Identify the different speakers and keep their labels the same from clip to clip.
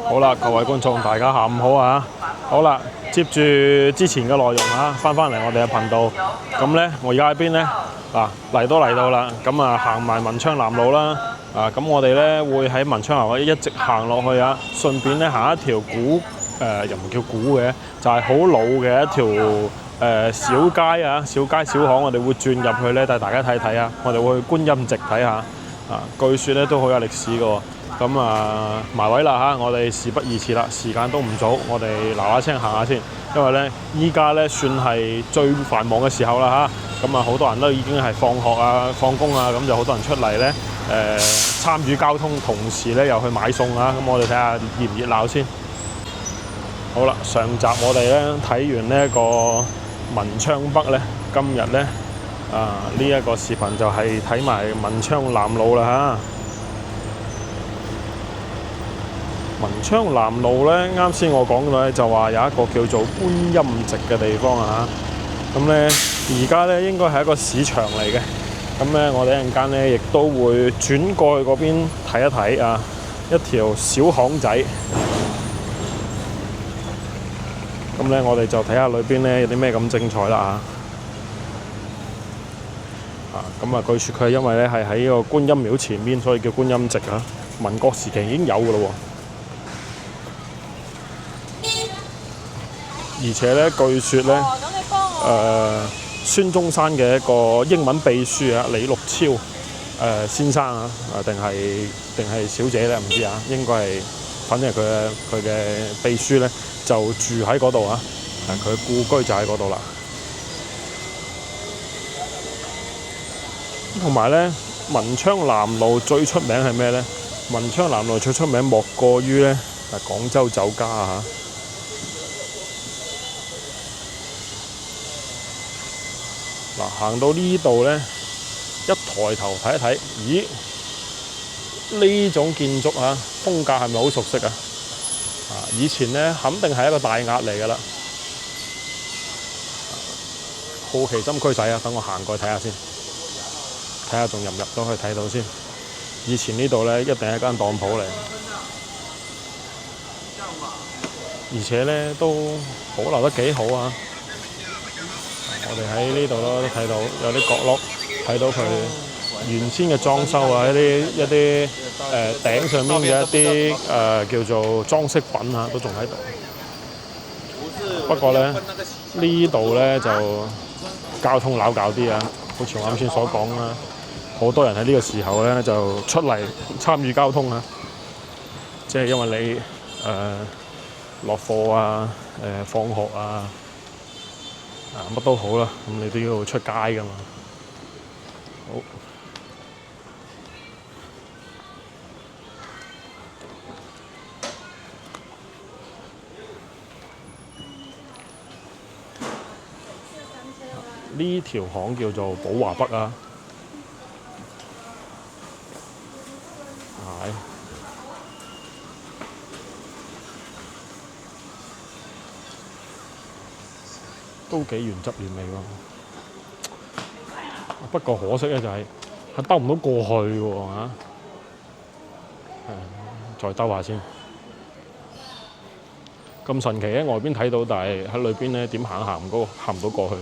Speaker 1: 好啦，各位觀眾，大家下午好啊！好啦，接住之前嘅內容啊，翻嚟我哋嘅頻道。咁呢，我而家喺邊呢？嚟到啦。咁啊，行埋文昌南路啦。咁我哋呢會喺文昌南路一直行落去啊，順便呢行一條又唔叫古嘅，就係好老嘅一條小街啊，小街小巷，我哋會轉入去呢，帶大家睇睇啊。我哋會去觀音席睇下。據說呢都好有歷史嘅喎。咁埋位啦嚇！我哋事不宜遲啦，時間都唔早，我哋嗱嗱聲行下先，因為咧依家咧算係最繁忙嘅時候啦嚇。咁好多人都已經係放學啊、放工啊，咁就好多人出嚟咧參與交通，同時咧又去買餸啊。咁我哋睇下熱唔熱鬧先。好啦，上集我哋咧睇完呢一個文昌北咧，今日咧呢一個視頻就係睇埋文昌南路啦嚇。文昌南路咧，啱先我講到咧就話有一個叫做觀音席嘅地方啊，咁咧而家咧應該係一個市場嚟嘅，咁咧我哋一陣間咧亦都會轉過去嗰邊睇一睇啊，一條小巷仔，咁咧我哋就睇下裏邊咧有啲咩咁精彩啦咁據說佢係因為咧係喺個觀音廟前面，所以叫觀音席啊，民國時期已經有㗎喇喎。而且咧，據說咧，孫中山嘅一個英文秘書啊，李陸超先生啊，定係小姐咧，唔知啊，應該係，反正係佢嘅秘書咧，就住喺嗰度啊，佢故居就喺嗰度啦。同埋咧，文昌南路最出名係咩咧？文昌南路最出名莫過於咧廣州酒家啊！行到呢度呢，一抬頭睇一睇，咦？呢種建築啊，風格係咪好熟悉啊？以前呢，肯定係一個大押嚟㗎啦。好奇心驅使啊！等我行過去睇下先，睇下仲入唔入到去睇到先。以前呢度呢，一定係一間當鋪嚟，而且呢，都保留得幾好啊！我哋喺呢度都睇到有啲角落，睇到佢原先嘅裝修啊，一啲頂上面嘅一啲叫做裝飾品啊，都仲喺度。不過咧，呢度咧就交通鬧搞啲啊，好似我啱先所講啦，好多人喺呢個時候咧就出嚟參與交通啊，即係因為你落課啊、放學啊。乜都好啦，咁你都要出街噶嘛。好，呢條巷叫做寶華北啊。都幾原汁原味喎，不過可惜咧就係兜唔到過去喎嚇，再兜下先。咁神奇喺外邊睇到，但係喺裏邊咧點行唔到過去。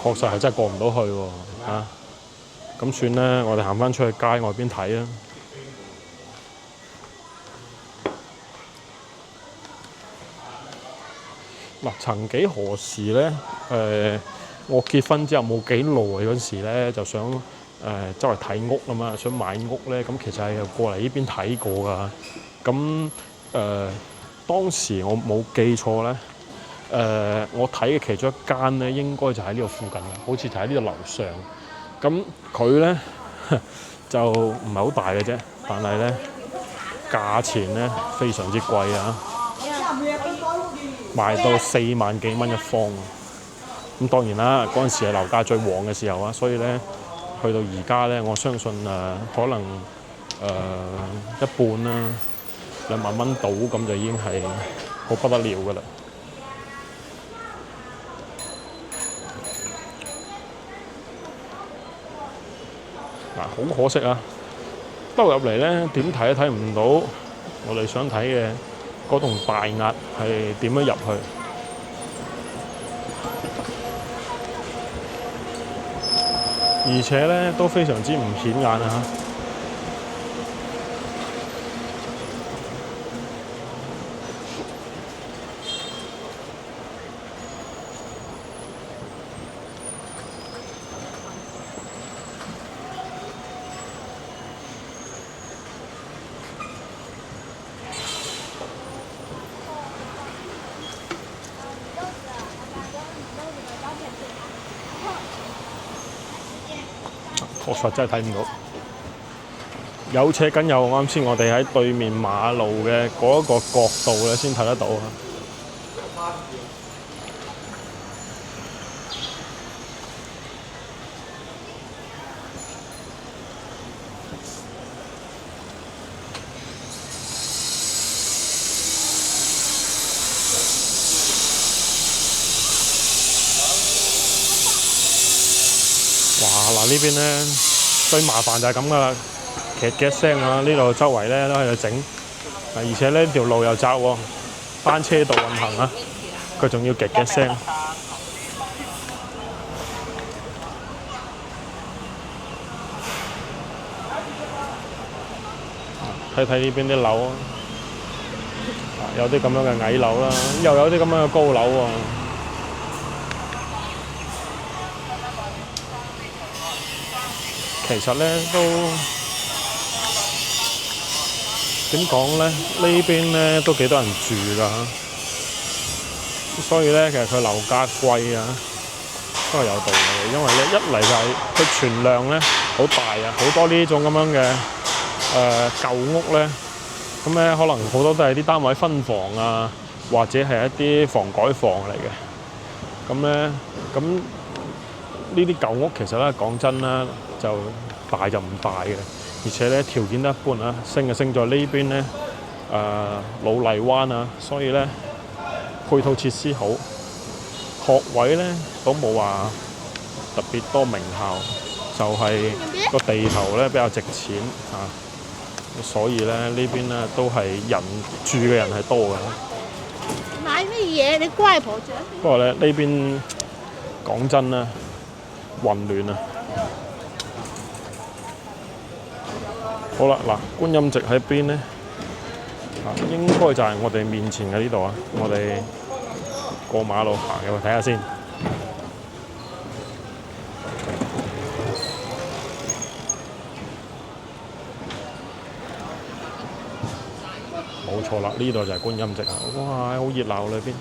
Speaker 1: 確實係真係過唔到去喎嚇，咁算啦，我哋行翻出去街外邊睇啊。嗱，曾幾何時咧？我結婚之後冇幾耐嗰時咧，就想周圍睇屋啊嘛，想買屋咧，咁其實係過嚟呢邊睇過噶。咁當時我冇記錯咧。我睇嘅其中一間咧，應該就喺呢度附近啦，好似就喺呢度樓上。咁佢咧就唔係好大嘅啫，但係咧價錢咧非常之貴啊，賣到4萬幾蚊一方。咁當然啦，嗰陣時係樓價最旺嘅時候啊，所以咧去到而家咧，我相信可能一半啦，2萬蚊到咁就已經係好不得了噶啦。嗱，好可惜啊！兜入嚟咧，點睇都睇唔到我哋想睇嘅嗰棟大押係點樣入去。而且咧都非常之唔顯眼啊！確實真係睇唔到，有車緊有啱先，我哋喺對面馬路嘅嗰一個角度咧先睇得到啊！哇！嗱呢邊咧最麻煩就係咁噶啦，劇嘅聲啊！呢度周圍咧都喺度整，而且呢條路又窄喎，單車道運行啊，佢仲要劇嘅聲。睇睇呢邊啲樓啊，有啲咁樣嘅矮樓啦，又有啲咁樣嘅高樓喎。其實咧都點講咧？呢邊咧都幾多人住㗎，所以咧其實佢樓價貴啊，都係有道理。因為咧一嚟就係佢存量咧好大啊，好多呢種咁樣嘅舊屋咧，咁咧可能好多都係啲單位分房啊，或者係一啲房改房嚟嘅。咁咧咁呢啲舊屋其實咧講真啦，就大就唔大嘅，而且咧條件都一般啊。升就升在呢邊咧，老荔灣啊，所以咧配套設施好，學位咧都冇話特別多名校，就係個地頭咧比較值錢啊，所以咧呢邊咧都係人住嘅人係多嘅。
Speaker 2: 買乜嘢？你乖婆仔。
Speaker 1: 不過咧呢邊講真啦，混亂啊！好啦，嗱，觀音席喺邊咧？應該就係我哋面前嘅呢度啊！我哋過馬路行嘅，睇下先。冇錯啦，呢度就係觀音席啊！哇，好熱鬧裏邊。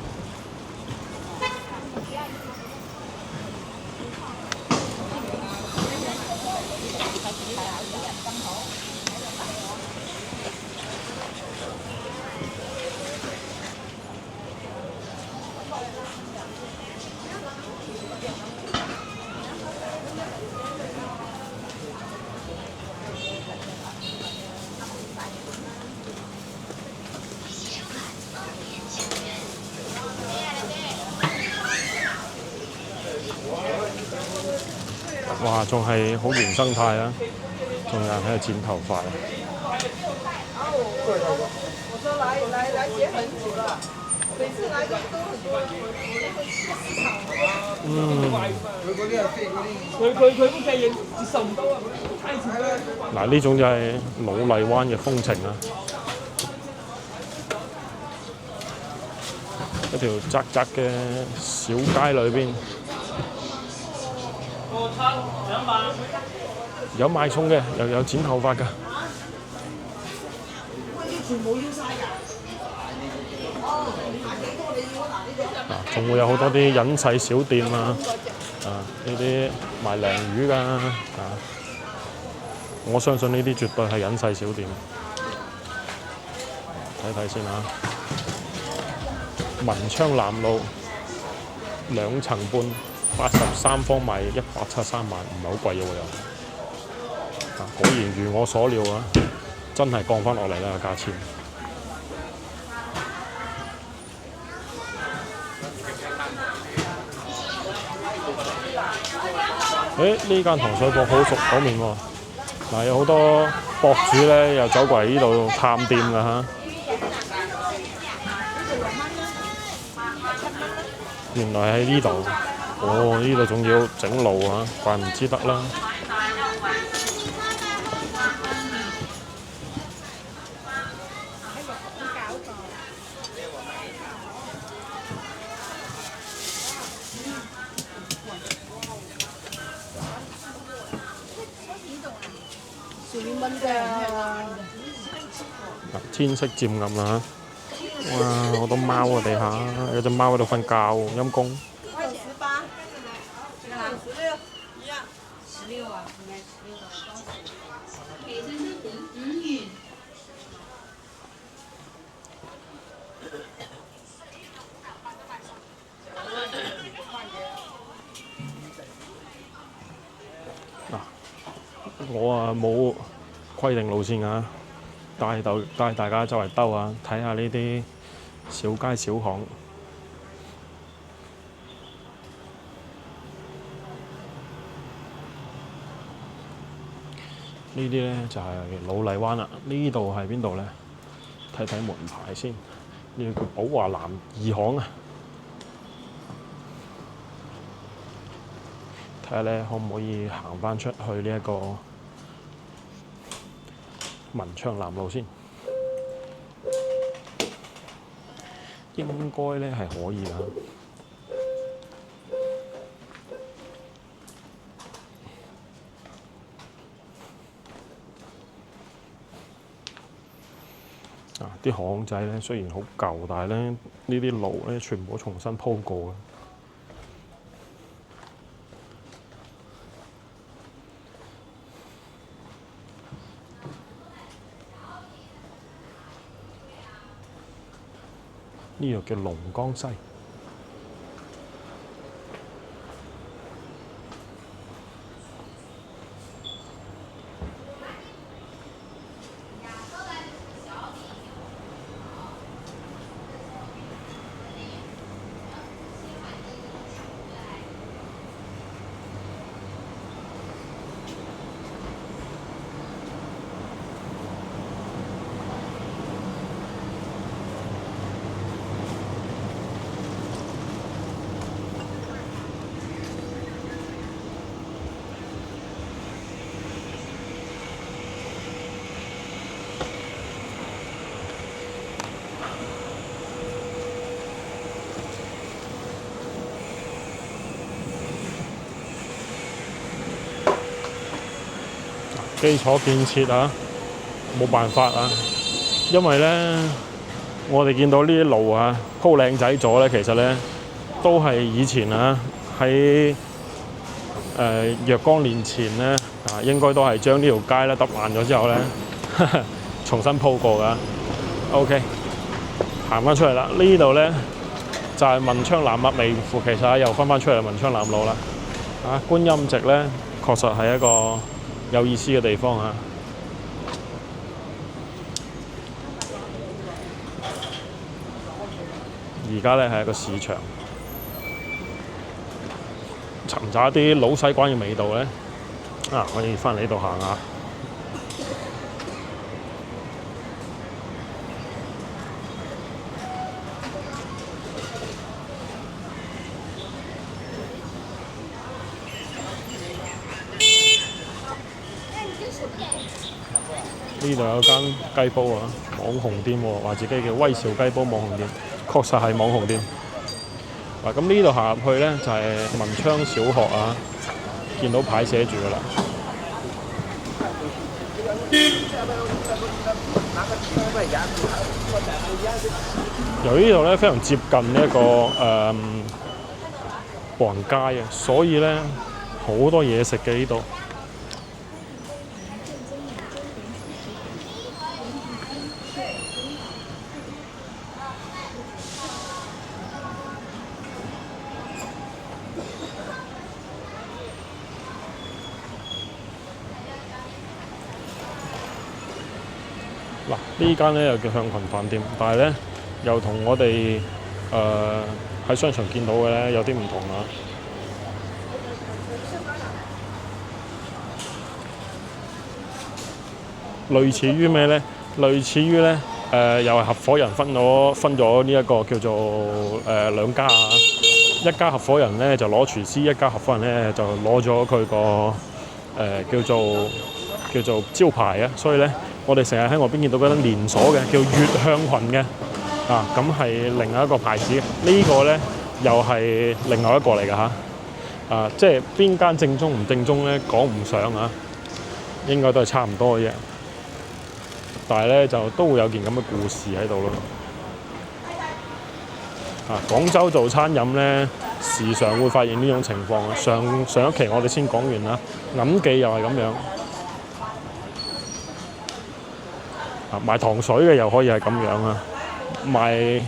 Speaker 1: 哇，仲係好原生態啊！仲有人喺度剪頭髮啊！
Speaker 3: 我說來剪很久了，每次來都很多人市場佢屋企人接受唔到啊！太遲啦！
Speaker 1: 嗱，呢種就係老荔灣嘅風情啊！一條窄窄嘅小街裏邊。有賣餸嘅，又有剪頭髮㗎。仲會有好多啲隱世小店啊！呢啲賣鯪魚㗎我相信呢啲絕對係隱世小店。睇睇先啊！文昌南路2層半。83方米173萬，唔係好貴嘅喎又。果然如我所料啊，真係降翻落嚟啦個價錢。呢間糖水鋪好熟口面喎。嗱，有好多博主咧又走過嚟呢度探店㗎嚇。原來喺呢度，哦，呢度仲要整路啊，怪唔之得啦。天色漸暗啦嚇，哇！好多貓啊地下，有隻貓喺度瞓覺，陰公。我啊冇規定路線㗎，帶大家周圍兜啊，睇下呢啲小街小巷。呢啲咧就係老荔灣啦。呢度係邊度咧？睇睇門牌先。呢個叫寶華南二巷啊。睇下咧可唔可以行翻出去呢一個文昌南路先。應該咧係可以㗎。啲巷仔咧雖然好舊，但係咧呢啲路咧全部重新鋪過嘅。呢度叫龍江西。基礎建設啊，冇辦法啊，因為咧，我哋見到呢啲路啊鋪靚仔咗咧，其實咧都係以前啊喺若干年前咧應該都係將呢條街咧揼爛咗之後咧重新鋪過㗎。OK， 行翻出嚟啦，呢度咧就係文昌南啊，微乎其實又翻出嚟文昌南路啦。觀音席咧確實係一個有意思嘅地方啊！而家咧係一個市場，尋找一啲老西關嘅味道咧，可以翻嚟呢度行下。呢度有間雞煲啊，網紅店喎，話自己叫威兆雞煲網紅店，確實係網紅店。嗱，咁呢度行入去咧就係文昌小學啊，見到牌寫住㗎啦。由於呢度咧非常接近呢一個步行街啊，所以咧好多嘢食嘅呢度。嗱，呢間咧又叫向群飯店，但係咧又同我哋喺商場見到嘅咧有啲唔同啊。類似於咩咧？類似於咧又係合夥人分咗呢一個叫做兩家啊。一家合夥人咧就攞廚師，一家合夥人咧就攞咗佢個叫做招牌啊。所以咧，我哋成日喺外邊見到嗰間連鎖嘅叫悅向群嘅啊，咁係另外一個牌子嘅。呢個咧又係另外一個嚟㗎嚇。啊，即係邊間正宗唔正宗咧，講唔上啊，應該都係差唔多嘅啫。但係咧就都會有件咁嘅故事喺度咯。啊，廣州做餐飲咧，時常會發現呢種情況啊。上一期我哋先講完啦，銀記又係咁樣。啊，賣糖水嘅又可以係咁樣啊，賣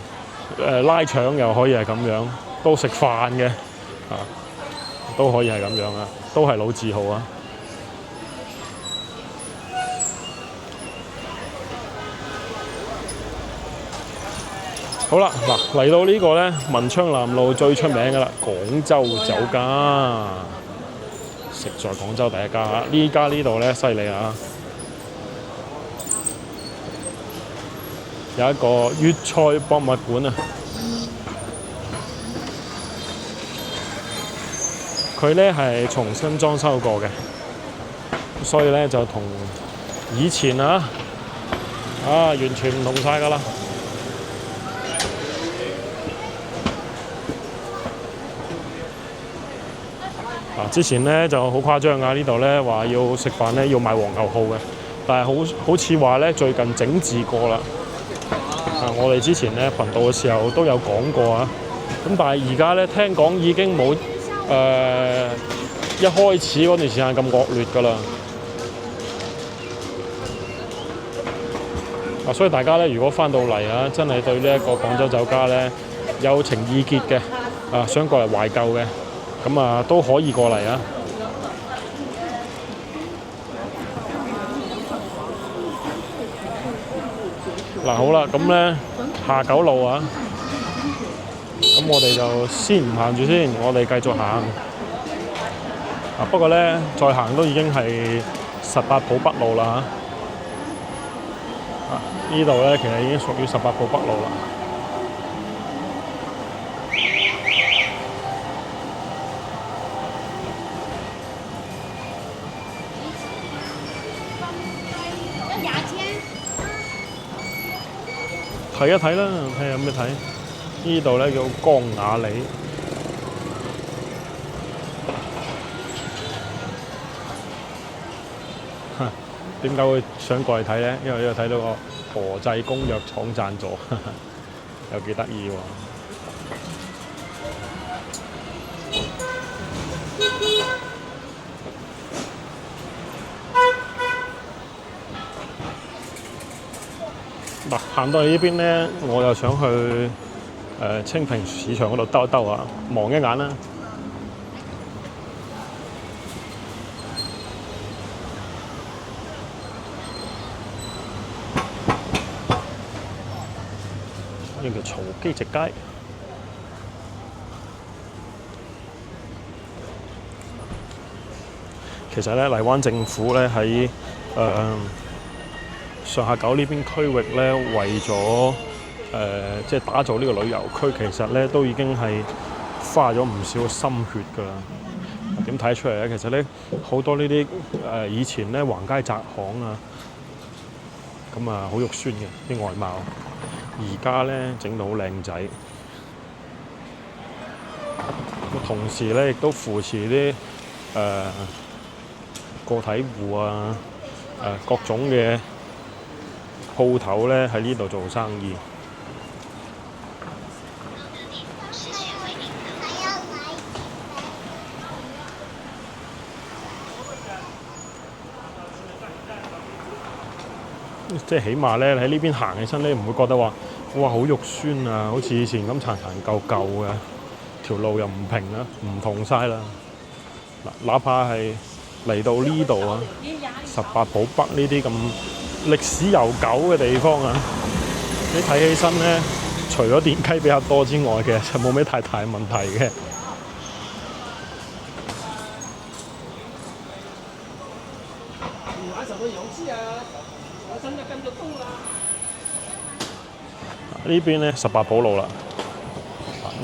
Speaker 1: 拉腸又可以係咁樣，都食飯嘅啊，都可以係咁樣啊，都係老字號啊。好啦，嗱嚟到呢個咧，文昌南路最出名嘅啦，廣州酒家，食在廣州第一家啊！呢度咧犀利啊！有一個粵菜博物館啊，佢咧係重新裝修過嘅，所以咧就同以前啊完全唔同晒㗎啦。之前咧就好誇張㗎，呢度咧話要食飯咧要買黃牛號嘅，但係好似話咧最近整治過啦。我哋之前咧頻道嘅時候都有講過啊，咁但係而家咧聽講已經冇一開始嗰段時間咁惡劣㗎啦。所以大家咧如果翻到嚟啊，真係對呢一個廣州酒家咧有情意結嘅想過嚟懷舊嘅。咁都可以過嚟啊！嗱好啦，咁咧下九路啊，咁我哋就先唔行住先，我哋繼續行。不過咧再行都已經係18堡北路啦嚇。呢度咧其實已經屬於18堡北路啦。睇一睇啦，睇下有咩睇。呢度咧叫江雅里，點解會想過嚟睇咧？因為呢度睇到個何濟公藥廠贊助，又幾得意喎。嗱，行到嚟呢邊咧，我又想去清平市場嗰度兜一兜啊，望一眼啦。呢個叫曹基直街。其實咧，荔灣政府咧喺上下九呢邊區域咧，為咗即係打造呢個旅遊區，其實咧都已經係花咗唔少心血㗎啦。點睇出嚟咧？其實咧好多呢啲以前咧橫街窄巷啊，咁啊好肉酸嘅啲外貌，而家咧整到好靚仔。同時咧亦都扶持啲個體戶啊，各種嘅鋪頭咧喺呢度做生意。即係起碼咧喺呢邊行起身咧，唔會覺得話哇好肉酸啊，好似以前咁殘殘舊舊嘅，條路又唔平啦，唔同晒啦。嗱，哪怕係嚟到呢度啊，18堡北呢啲咁歷史悠久嘅地方啊！你睇起身咧，除咗電雞比較多之外，其實就冇咩太大問題嘅。呢邊咧18寶路啦，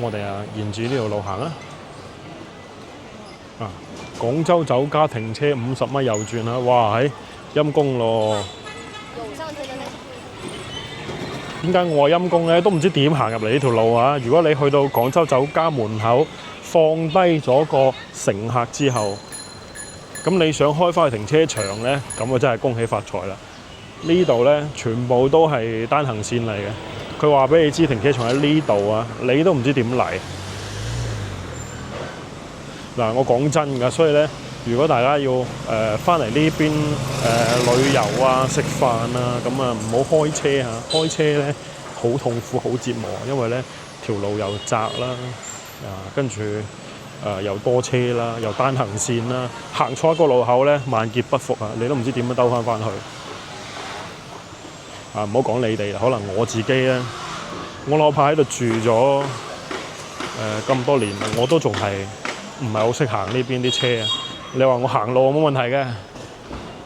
Speaker 1: 我哋沿住呢條路行啦。廣州酒家停車50蚊右轉啦，哇係陰公咯！點解我話陰公咧？都唔知點行入嚟呢條路啊！如果你去到廣州酒家門口放低咗個乘客之後，咁你想開翻去停車場咧，咁啊真係恭喜發財啦！呢度咧全部都係單行線嚟嘅。佢話俾你知停車場喺呢度啊，你都唔知點嚟。嗱，我講真㗎，所以咧，如果大家要翻嚟呢邊旅遊啊、食飯啊，咁啊唔好開車嚇，開車咧好痛苦、好折磨，因為咧條路又窄啦，跟住又多車啦，又單行線啦，行錯一個路口咧，萬劫不復啊！你都唔知點樣兜翻去。唔好講你哋啦，可能我自己咧，我老婆喺度住咗咁多年，我都仲係唔係好識行呢邊啲車啊！你話我行路冇問題嘅，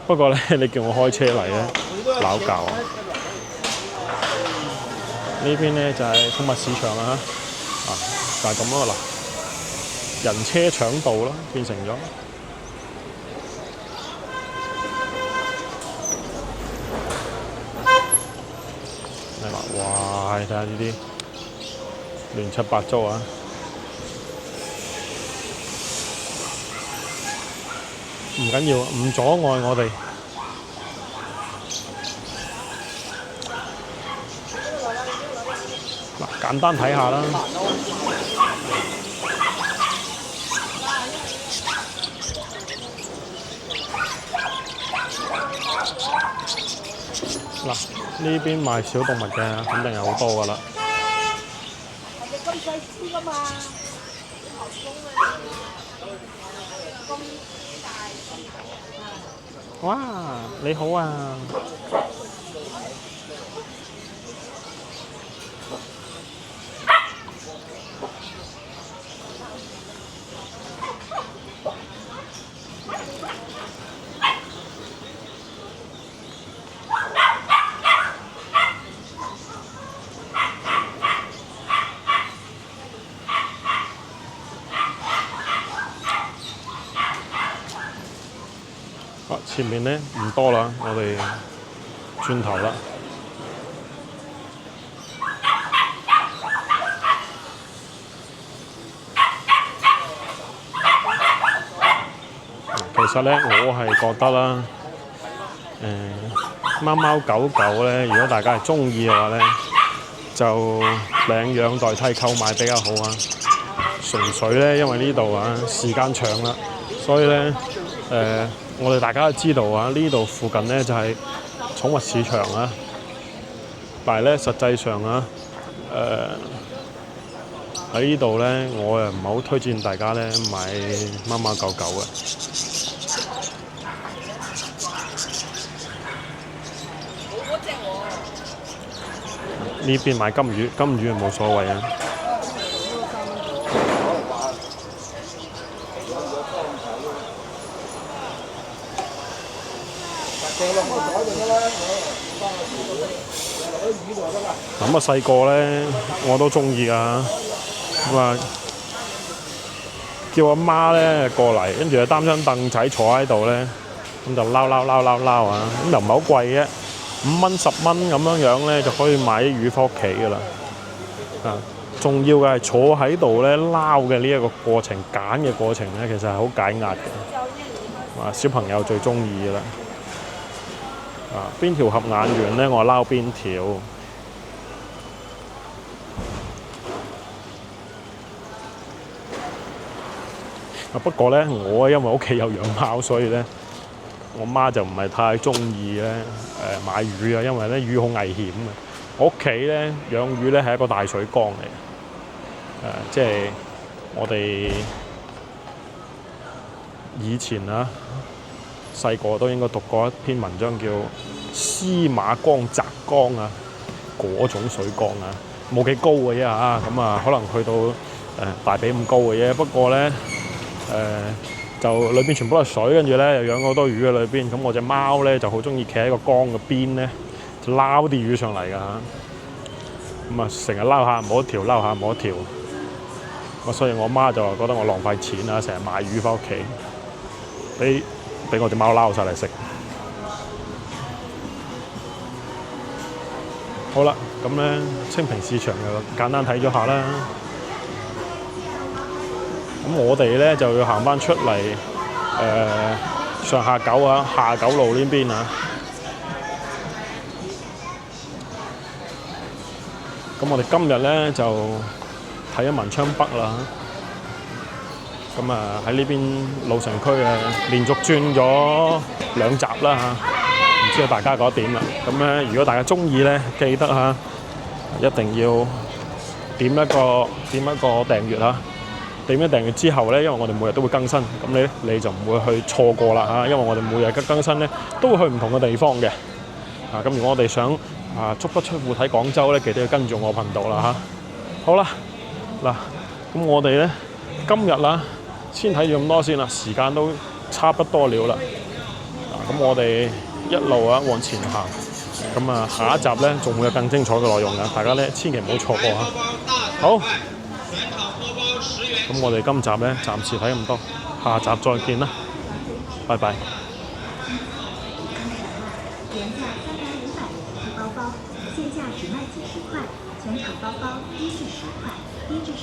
Speaker 1: 不過咧你叫我開車嚟咧，鬧交啊！呢邊咧就係寵物市場啦，就係咁咯嗱，人車搶道啦，變成咗。哇！睇下呢啲亂七八糟啊！唔緊要，唔阻礙我哋。嗱，簡單睇下啦。嗱，呢邊賣小動物嘅肯定係好多㗎啦。
Speaker 2: 我哋咁細支㗎嘛，
Speaker 1: 哇！你好啊！前面咧唔多啦，我哋轉頭啦。其實咧，我係覺得啦，貓貓狗狗咧，如果大家係中意嘅話咧，就領養代替購買比較好啊。純粹咧，因為呢度啊時間長啦，所以咧我哋大家都知道啊，呢度附近咧就係寵物市場啊，但係咧實際上啊，喺呢度咧，我又唔係好推薦大家咧買貓貓狗狗嘅。呢邊買金魚，金魚係冇所謂啊。咁啊細個咧我都中意啊，咁啊叫阿媽咧過嚟，跟住就擔張凳仔坐喺度咧，咁就撈啊，咁又唔係好貴嘅，5蚊10蚊咁樣咧就可以買啲魚翻屋企噶啦。重要嘅係坐喺度咧撈嘅呢一個過程，揀嘅過程咧其實係好解壓嘅，小朋友最中意嘅啦。邊條合眼緣咧，我撈邊條。不過咧，我因為屋企有養貓，所以咧，我媽就唔係太中意咧買魚啊，因為咧魚好危險啊。我屋企咧養魚咧係一個大水缸嚟，即係我哋以前啊細個都應該讀過一篇文章叫《司馬江澤江啊嗰種水缸啊，冇幾高嘅啫嚇，咁啊可能去到大髀咁高嘅啫。不過咧就裏邊全部都係水，跟住咧又養好多魚喺裏邊。咁我隻貓咧就好中意企喺個缸嘅邊咧，就撈啲魚上嚟㗎嚇。咁啊成日撈下冇一條，撈下冇一條。咁所以我媽就覺得我浪費錢啊，成日買魚翻屋企，俾我隻貓撈晒嚟食。好啦，咁咧清平市場就簡單睇咗下啦。咁我哋咧就要行翻出嚟上下九啊，下九路呢邊啊。咁我哋今日咧就睇咗文昌北啦。咁啊喺呢邊老城區啊，連續轉咗2集啦嚇。唔知道大家覺得點啦？咁咧，如果大家中意咧，記得嚇一定要點一個訂閱嚇。點咗訂閱之後咧，因為我哋每日都會更新，咁你就唔會去錯過啦嚇。因為我哋每日嘅更新咧，都會去唔同嘅地方嘅。咁如果我哋想足不出戶睇廣州咧，記得要跟住我頻道啦嚇。好啦，嗱，咁我哋咧今日啦，先睇住咁多先啦，時間都差不多了啦。咁我哋一路往前行，咁下一集咧仲會有更精彩嘅內容㗎，大家咧千祈唔好錯過嚇。好，咁我哋今集咧暫時睇咁多，下集再見啦，拜拜。
Speaker 4: 原价300元包包，现价只卖90块，全场包包低至10块，低至10。